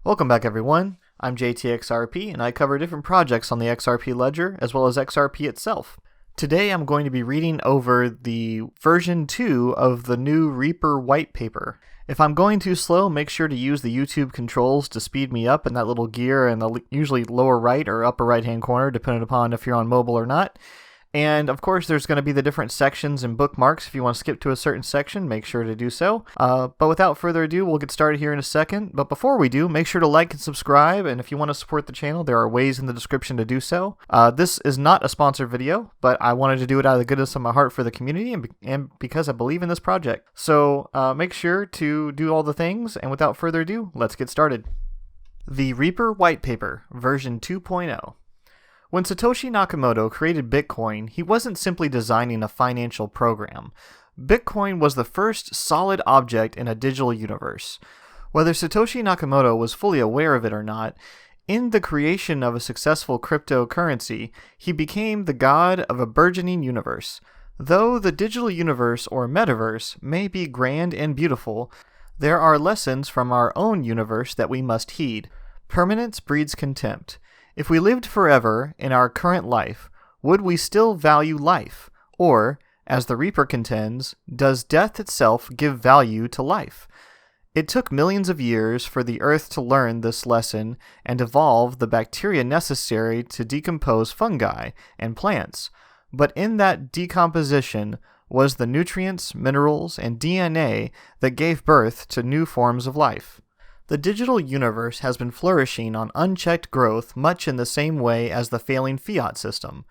Welcome back, everyone. I'm JTXRP, and I cover different projects on the XRP ledger, as well as XRP itself. Today I'm going to be reading over the version 2 of the new Reaper white paper. If I'm going too slow, make sure to use the YouTube controls to speed me up in that little gear in the usually lower right or upper right hand corner, depending upon if you're on mobile or not. And of course, there's going to be the different sections and bookmarks. If you want to skip to a certain section, make sure to do so. But without further ado, we'll get started here in a second. But before we do, make sure to like and subscribe. And if you want to support the channel, there are ways in the description to do so. This is not a sponsored video, but I wanted to do it out of the goodness of my heart for the community and because I believe in this project. So make sure to do all the things. And without further ado, let's get started. The Reaper white paper, version 2.0. When Satoshi Nakamoto created Bitcoin, he wasn't simply designing a financial program. Bitcoin was the first solid object in a digital universe. Whether Satoshi Nakamoto was fully aware of it or not, in the creation of a successful cryptocurrency, he became the god of a burgeoning universe. Though the digital universe or metaverse may be grand and beautiful, there are lessons from our own universe that we must heed. Permanence breeds contempt. If we lived forever in our current life, would we still value life? Or, as the Reaper contends, does death itself give value to life? It took millions of years for the Earth to learn this lesson and evolve the bacteria necessary to decompose fungi and plants. But in that decomposition was the nutrients, minerals, and DNA that gave birth to new forms of life. The digital universe has been flourishing on unchecked growth much in the same way as the failing fiat system.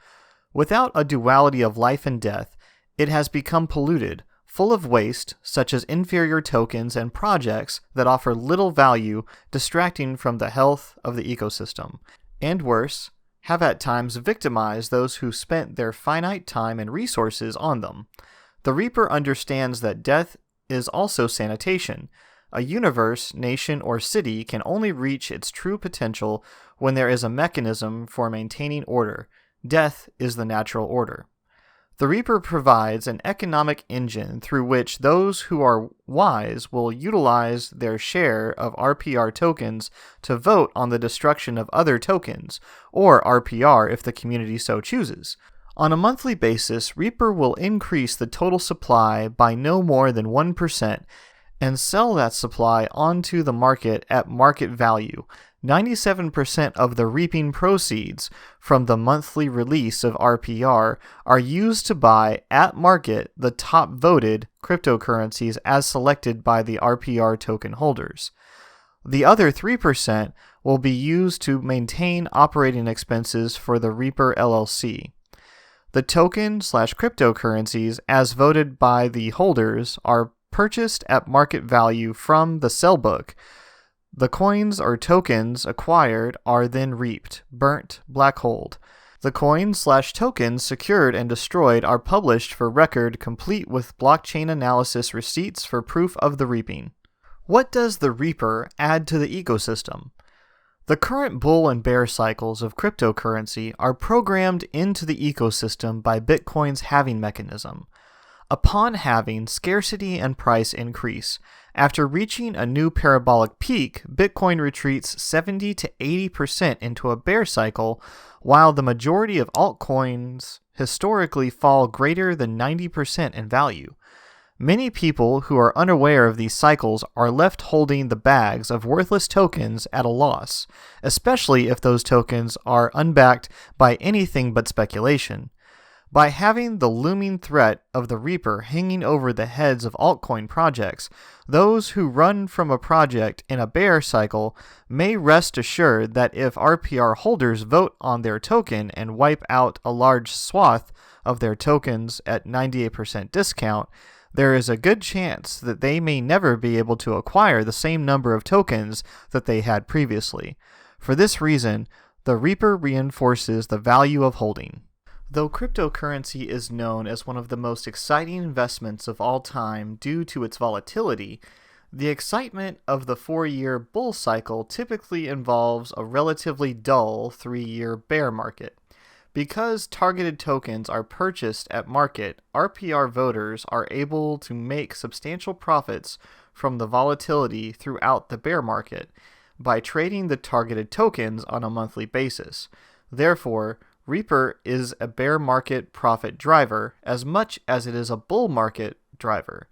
Without a duality of life and death, it has become polluted, full of waste, such as inferior tokens and projects that offer little value, distracting from the health of the ecosystem. And worse, have at times victimized those who spent their finite time and resources on them. The Reaper understands that death is also sanitation. A universe, nation, or city can only reach its true potential when there is a mechanism for maintaining order. Death is the natural order. The Reaper provides an economic engine through which those who are wise will utilize their share of RPR tokens to vote on the destruction of other tokens, or RPR if the community so chooses. On a monthly basis, Reaper will increase the total supply by no more than 1%, and sell that supply onto the market at market value. 97% of the reaping proceeds from the monthly release of RPR are used to buy at market the top voted cryptocurrencies as selected by the RPR token holders. The other 3% will be used to maintain operating expenses for the Reaper LLC. The token/cryptocurrencies as voted by the holders are purchased at market value from the sell book. The coins or tokens acquired are then reaped, burnt, black-holed. The coins/tokens secured and destroyed are published for record, complete with blockchain analysis receipts for proof of the reaping. What does the Reaper add to the ecosystem? The current bull and bear cycles of cryptocurrency are programmed into the ecosystem by Bitcoin's halving mechanism. Upon halving, scarcity and price increase. After reaching a new parabolic peak, Bitcoin retreats 70 to 80% into a bear cycle, while the majority of altcoins historically fall greater than 90% in value. Many people who are unaware of these cycles are left holding the bags of worthless tokens at a loss, especially if those tokens are unbacked by anything but speculation. By having the looming threat of the Reaper hanging over the heads of altcoin projects, those who run from a project in a bear cycle may rest assured that if RPR holders vote on their token and wipe out a large swath of their tokens at 98% discount, there is a good chance that they may never be able to acquire the same number of tokens that they had previously. For this reason, the Reaper reinforces the value of holding. Though cryptocurrency is known as one of the most exciting investments of all time due to its volatility, the excitement of the 4-year bull cycle typically involves a relatively dull 3-year bear market. Because targeted tokens are purchased at market, RPR voters are able to make substantial profits from the volatility throughout the bear market. by trading the targeted tokens on a monthly basis. Therefore, Reaper is a bear market profit driver as much as it is a bull market driver.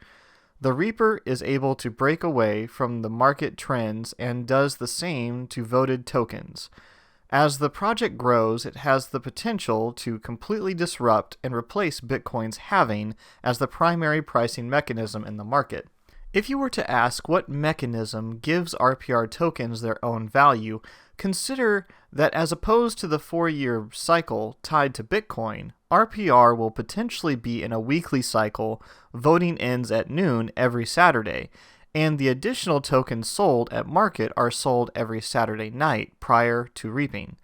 The Reaper is able to break away from the market trends and does the same to voted tokens. As the project grows, it has the potential to completely disrupt and replace Bitcoin's halving as the primary pricing mechanism in the market. If you were to ask what mechanism gives RPR tokens their own value, consider that as opposed to the 4-year cycle tied to Bitcoin, RPR will potentially be in a weekly cycle. Voting ends at noon every Saturday, and the additional tokens sold at market are sold every Saturday night prior to reaping.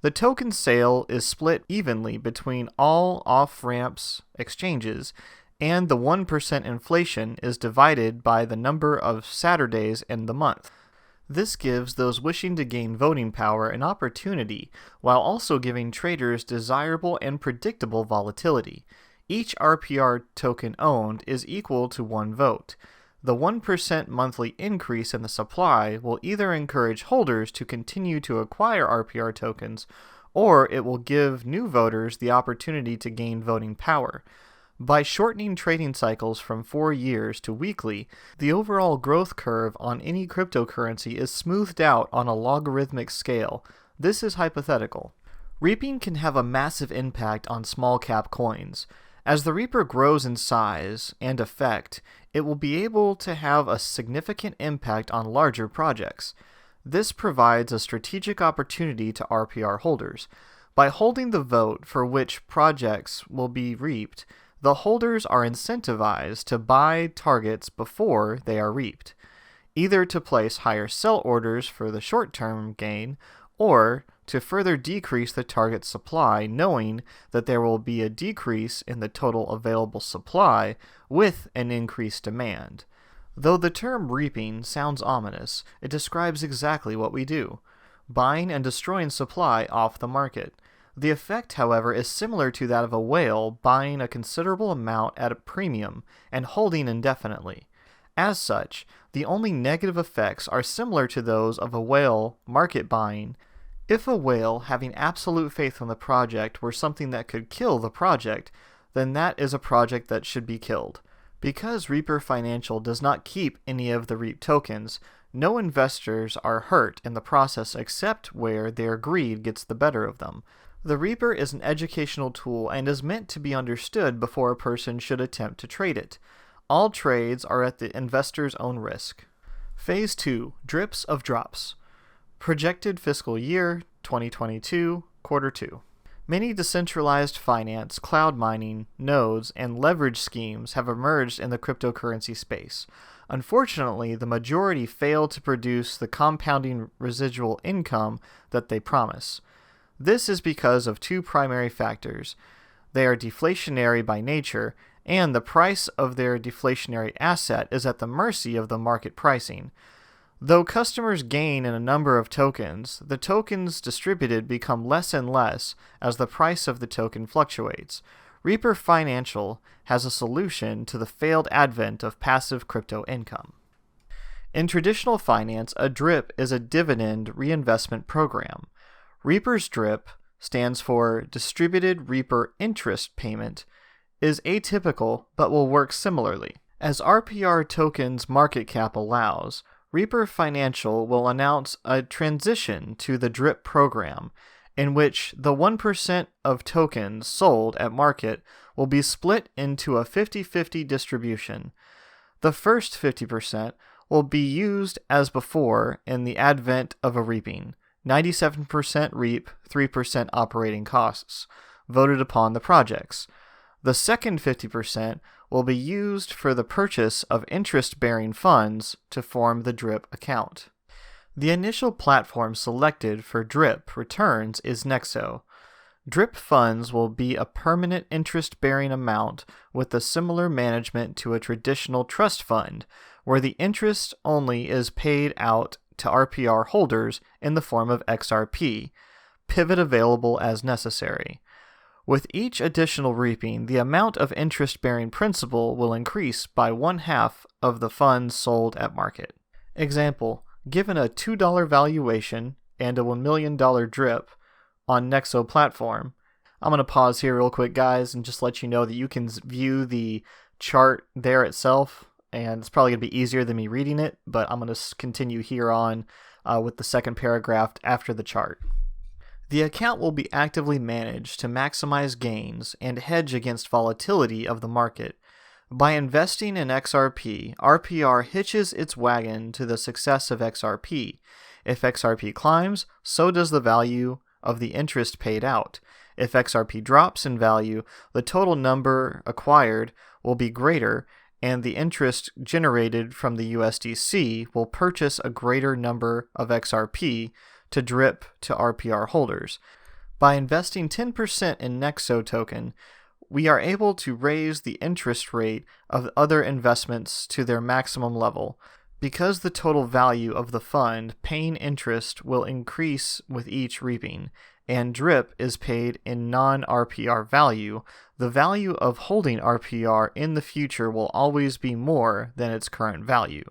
The token sale is split evenly between all off-ramps exchanges, and the 1% inflation is divided by the number of Saturdays in the month. This gives those wishing to gain voting power an opportunity, while also giving traders desirable and predictable volatility. Each RPR token owned is equal to 1 vote. The 1% monthly increase in the supply will either encourage holders to continue to acquire RPR tokens, or it will give new voters the opportunity to gain voting power. By shortening trading cycles from 4 years to weekly, the overall growth curve on any cryptocurrency is smoothed out on a logarithmic scale. This is hypothetical. Reaping can have a massive impact on small cap coins. As the Reaper grows in size and effect, it will be able to have a significant impact on larger projects. This provides a strategic opportunity to RPR holders. By holding the vote for which projects will be reaped, the holders are incentivized to buy targets before they are reaped, either to place higher sell orders for the short-term gain, or to further decrease the target supply, knowing that there will be a decrease in the total available supply with an increased demand. Though the term reaping sounds ominous, it describes exactly what we do: buying and destroying supply off the market. The effect, however, is similar to that of a whale buying a considerable amount at a premium and holding indefinitely. As such, the only negative effects are similar to those of a whale market buying. If a whale having absolute faith in the project were something that could kill the project, then that is a project that should be killed. Because Reaper Financial does not keep any of the REAP tokens, no investors are hurt in the process except where their greed gets the better of them. The Reaper is an educational tool and is meant to be understood before a person should attempt to trade it. All trades are at the investor's own risk. Phase 2. Drips of Drops. Projected fiscal year 2022, quarter 2. Many decentralized finance, cloud mining, nodes, and leverage schemes have emerged in the cryptocurrency space. Unfortunately, the majority fail to produce the compounding residual income that they promise. This is because of 2 primary factors. They are deflationary by nature, and the price of their deflationary asset is at the mercy of the market pricing. Though customers gain in a number of tokens, the tokens distributed become less and less as the price of the token fluctuates. Reaper Financial has a solution to the failed advent of passive crypto income. In traditional finance, a DRIP is a dividend reinvestment program. Reaper's DRIP stands for Distributed Reaper Interest Payment, is atypical but will work similarly. As RPR tokens market cap allows, Reaper Financial will announce a transition to the DRIP program, in which the 1% of tokens sold at market will be split into a 50-50 distribution. The first 50% will be used as before in the advent of a reaping. 97% reap, 3% operating costs, voted upon the projects. The second 50% will be used for the purchase of interest-bearing funds to form the DRIP account. The initial platform selected for DRIP returns is Nexo. DRIP funds will be a permanent interest-bearing amount with a similar management to a traditional trust fund, where the interest only is paid out to RPR holders in the form of XRP, pivot available as necessary. With each additional reaping, the amount of interest-bearing principal will increase by 1/2 of the funds sold at market. Example, Given a $2 valuation and a $1 million drip on Nexo platform, I'm going to pause here real quick, guys, and just let you know that you can view the chart there itself, and it's probably going to be easier than me reading it, but I'm going to continue here on with the second paragraph after the chart. The account will be actively managed to maximize gains and hedge against volatility of the market. By investing in XRP, RPR hitches its wagon to the success of XRP. If XRP climbs, so does the value of the interest paid out. If XRP drops in value, the total number acquired will be greater, and the interest generated from the USDC will purchase a greater number of XRP to drip to RPR holders. By investing 10% in Nexo token, we are able to raise the interest rate of other investments to their maximum level. Because the total value of the fund paying interest will increase with each reaping, and drip is paid in non-RPR value, the value of holding RPR in the future will always be more than its current value.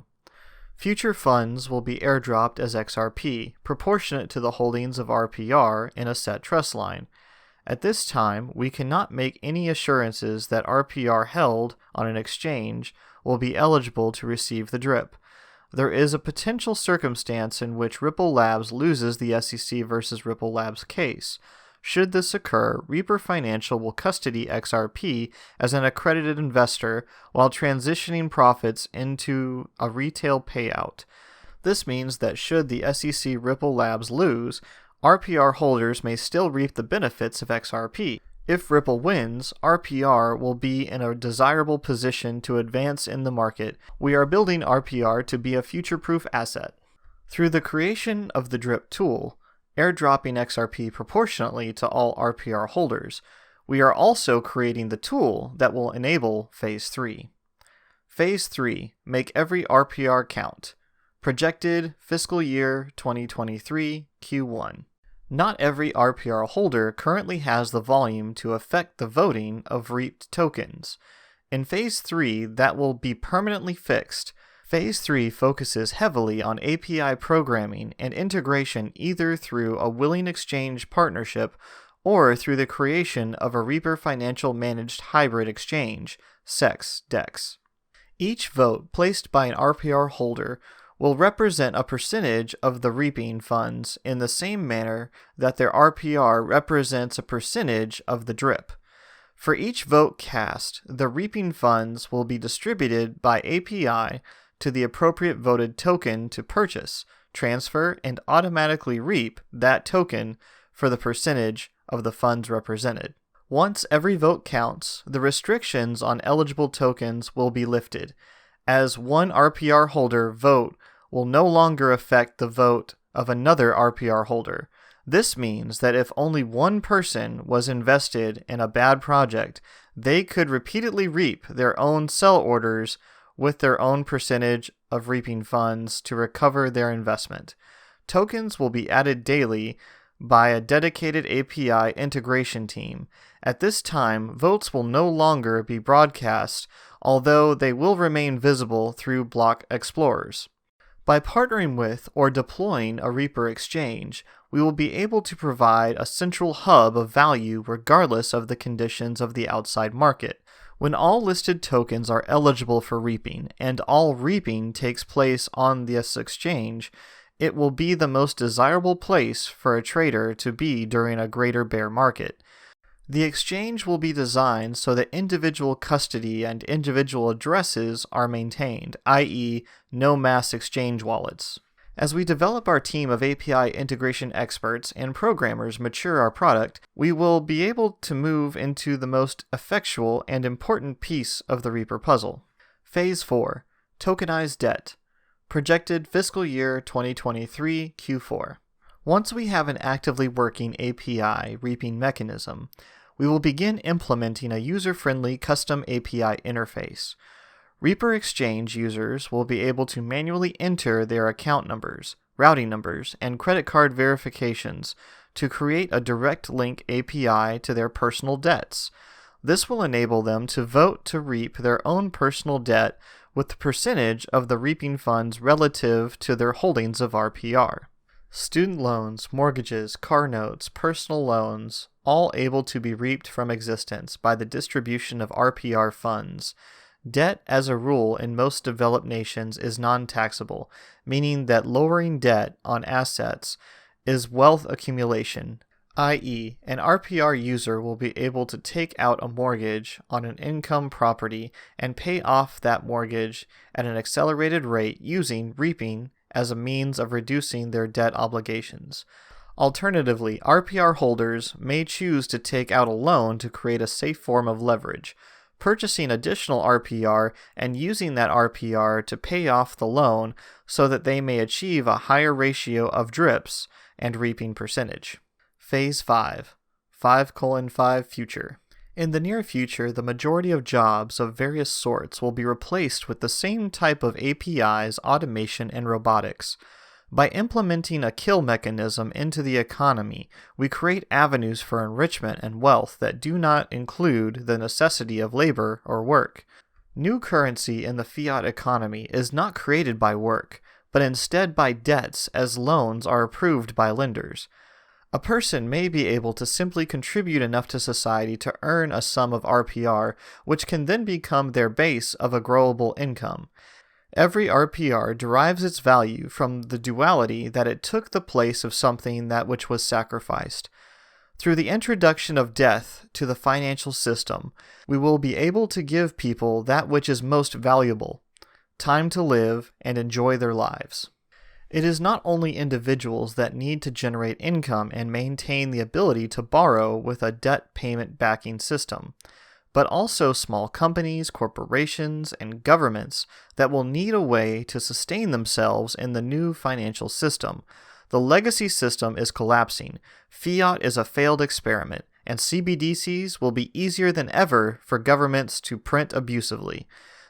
Future funds will be airdropped as XRP, proportionate to the holdings of RPR in a set trust line. At this time, we cannot make any assurances that RPR held on an exchange will be eligible to receive the drip. There is a potential circumstance in which Ripple Labs loses the SEC versus Ripple Labs case. Should this occur, Reaper Financial will custody XRP as an accredited investor while transitioning profits into a retail payout. This means that should the SEC Ripple Labs lose, RPR holders may still reap the benefits of XRP. If Ripple wins, RPR will be in a desirable position to advance in the market. We are building RPR to be a future-proof asset. Through the creation of the drip tool, airdropping XRP proportionately to all RPR holders, we are also creating the tool that will enable Phase 3. Phase 3, make every RPR count. Projected fiscal year 2023 Q1. Not every RPR holder currently has the volume to affect the voting of reaped tokens. In Phase 3, that will be permanently fixed. Phase 3 focuses heavily on API programming and integration either through a willing exchange partnership or through the creation of a Reaper Financial Managed Hybrid Exchange, SEX DEX. Each vote placed by an RPR holder will represent a percentage of the reaping funds in the same manner that their RPR represents a percentage of the drip. For each vote cast, the reaping funds will be distributed by API to the appropriate voted token to purchase, transfer, and automatically reap that token for the percentage of the funds represented. Once every vote counts, the restrictions on eligible tokens will be lifted, as one RPR holder vote will no longer affect the vote of another RPR holder. This means that if only one person was invested in a bad project, they could repeatedly reap their own sell orders with their own percentage of reaping funds to recover their investment. Tokens will be added daily by a dedicated API integration team. At this time, votes will no longer be broadcast, although they will remain visible through block explorers. By partnering with or deploying a Reaper exchange, we will be able to provide a central hub of value regardless of the conditions of the outside market. When all listed tokens are eligible for reaping, and all reaping takes place on this exchange, it will be the most desirable place for a trader to be during a greater bear market. The exchange will be designed so that individual custody and individual addresses are maintained, i.e., no mass exchange wallets. As we develop our team of API integration experts and programmers mature our product, we will be able to move into the most effectual and important piece of the Reaper puzzle. Phase 4. Tokenize Debt. Projected fiscal year 2023 Q4. Once we have an actively working API reaping mechanism, we will begin implementing a user-friendly custom API interface. Reaper Exchange users will be able to manually enter their account numbers, routing numbers, and credit card verifications to create a direct link API to their personal debts. This will enable them to vote to reap their own personal debt with the percentage of the reaping funds relative to their holdings of RPR. Student loans, mortgages, car notes, personal loans, all able to be reaped from existence by the distribution of RPR funds. Debt, as a rule, in most developed nations is non-taxable, meaning that lowering debt on assets is wealth accumulation, i.e., an RPR user will be able to take out a mortgage on an income property and pay off that mortgage at an accelerated rate using reaping as a means of reducing their debt obligations. Alternatively, RPR holders may choose to take out a loan to create a safe form of leverage, purchasing additional RPR and using that RPR to pay off the loan so that they may achieve a higher ratio of drips and reaping percentage. Phase 5. 5:5 Future. In the near future, the majority of jobs of various sorts will be replaced with the same type of APIs, automation, and robotics. By implementing a kill mechanism into the economy, we create avenues for enrichment and wealth that do not include the necessity of labor or work. New currency in the fiat economy is not created by work, but instead by debts as loans are approved by lenders. A person may be able to simply contribute enough to society to earn a sum of RPR, which can then become their base of a growable income. Every RPR derives its value from the duality that it took the place of something that which was sacrificed. Through the introduction of death to the financial system, we will be able to give people that which is most valuable, time to live and enjoy their lives. It is not only individuals that need to generate income and maintain the ability to borrow with a debt payment backing system, but also small companies, corporations, and governments that will need a way to sustain themselves in the new financial system. The legacy system is collapsing, fiat is a failed experiment, and CBDCs will be easier than ever for governments to print abusively.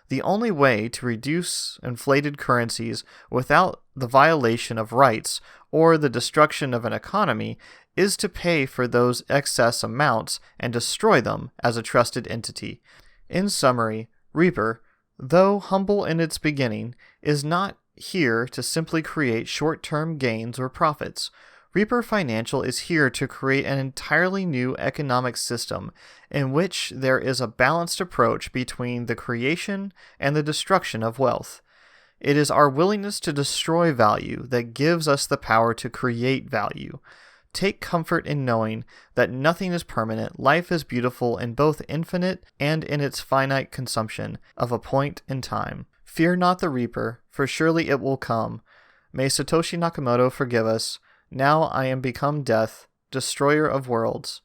The only way to reduce inflated currencies without the violation of rights or the destruction of an economy is to pay for those excess amounts and destroy them as a trusted entity. In summary, Reaper, though humble in its beginning, is not here to simply create short-term gains or profits. Reaper Financial is here to create an entirely new economic system in which there is a balanced approach between the creation and the destruction of wealth. It is our willingness to destroy value that gives us the power to create value. Take comfort in knowing that nothing is permanent. Life is beautiful in both infinite and in its finite consumption of a point in time. Fear not the Reaper, for surely it will come. May Satoshi Nakamoto forgive us. Now I am become death, destroyer of worlds.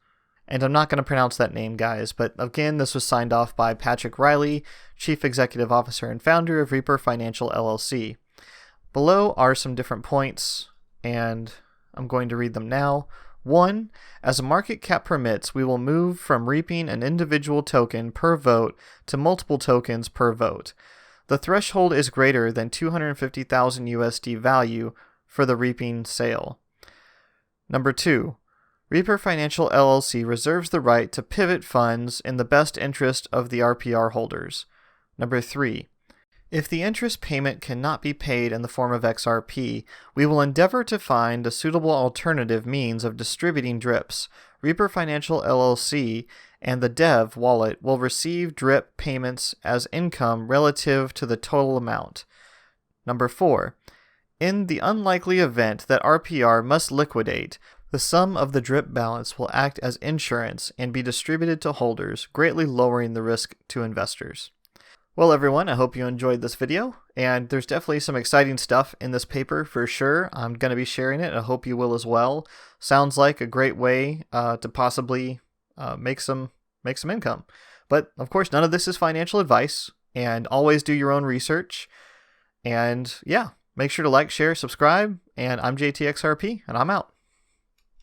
And I'm not going to pronounce that name, guys, but again, this was signed off by Patrick Riley, Chief Executive Officer and Founder of Reaper Financial LLC. Below are some different points, and I'm going to read them now. 1. As a market cap permits, we will move from reaping an individual token per vote to multiple tokens per vote. The threshold is greater than 250,000 USD value for the reaping sale. Number 2. Reaper Financial LLC reserves the right to pivot funds in the best interest of the RPR holders. Number 3. If the interest payment cannot be paid in the form of XRP, we will endeavor to find a suitable alternative means of distributing drips. Reaper Financial LLC and the Dev wallet will receive drip payments as income relative to the total amount. Number 4. In the unlikely event that RPR must liquidate, the sum of the drip balance will act as insurance and be distributed to holders, greatly lowering the risk to investors. Well, everyone, I hope you enjoyed this video, and there's definitely some exciting stuff in this paper for sure. I'm going to be sharing it, and I hope you will as well. Sounds like a great way to possibly make some income. But, of course, none of this is financial advice, and always do your own research. And, yeah. Make sure to like, share, subscribe, and I'm JTXRP, and I'm out.